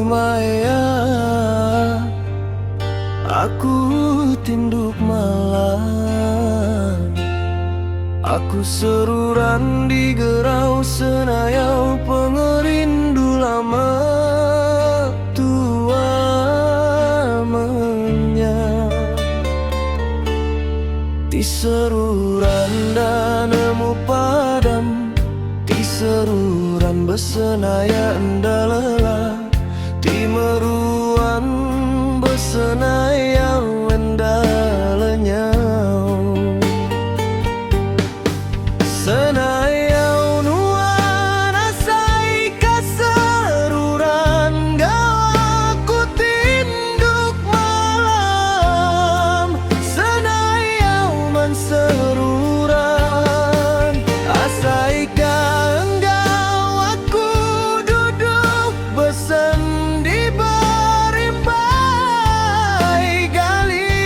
Kemaya aku tinduk malam, aku seruran di gerau senayau pengerindu lama tua menyang. Ti seruran dan nemu padam, ti seruran besenaya endalelah, ti meruan besenaya endalenyau. Senayau nuan asai kaseruran, gawaku tinduk malam, senayau manseruran. Asai ka enggau aku duduk besen di berimbai gali.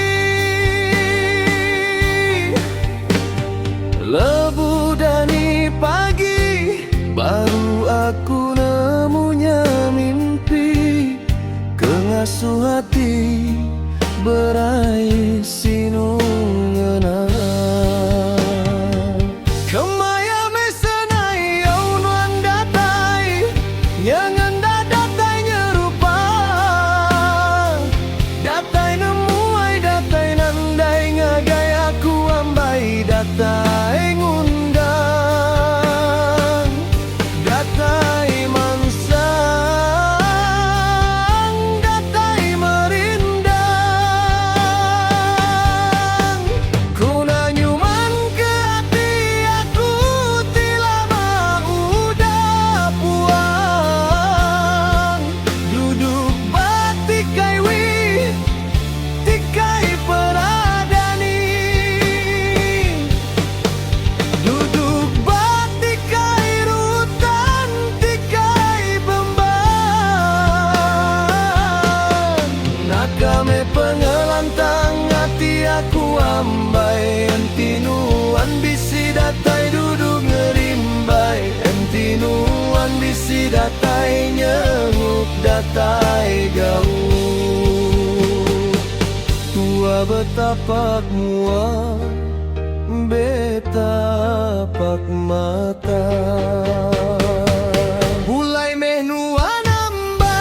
Lebu dani pagi, baru aku nemunya mimpi. Kengasuh hati berai sinungeunah. Kemaya mesenayau nuan datai, nyangan datai nyerupa. Datai nemuai datai nandai, ngagai aku ambai datai ngundang. Datai mansang, datai merindang. Kuna nyuman ke hati aku tilama udah puang. Duduk batikai wi, tikai peradani. Duduk batikai rutan, tikai bemban. Nakame pengelantang hati aku ambai, entinuan bisi datai duduk ngerimbai. Entinuan bisi datai nyenguk datai gaul. Tua betapak mua, betapak mata. Pulai meh nuan ambai,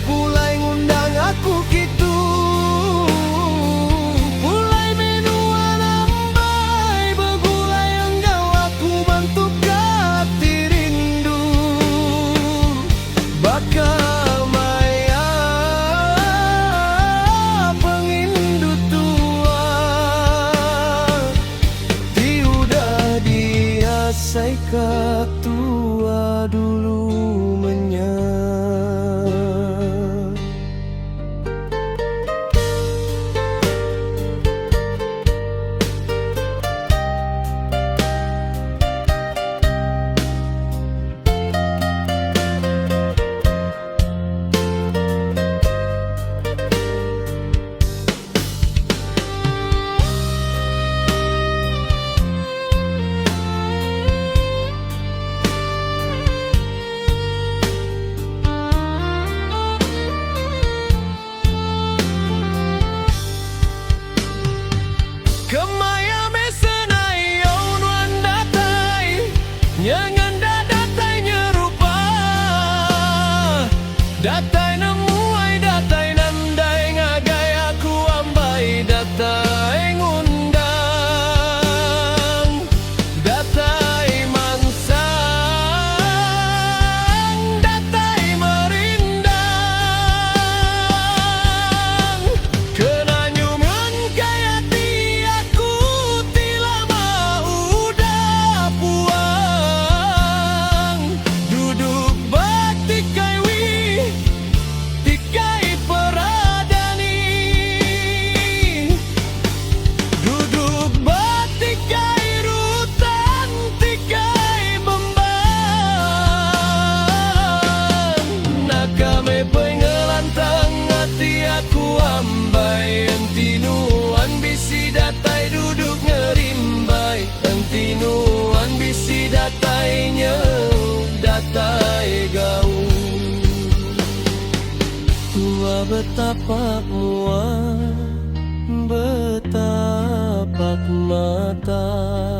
pulai ngundang aku kitu. Pulai meh nuan ambai, begulai enggau aku bantu hati rindu. Bakal maya pengindu tua, ti udah diasai ka tua dulu menyang. Kemaya mesenayau nuan datai, nyangan datai nyerupa. Datai nemuai datai nandai, ngagai aku ambai datai ngundang. Datai mansang, datai merindang. Kena nyuman kaya ti aku tilama udah puang. Duduk batikai wi, tapak mua, betapak mata.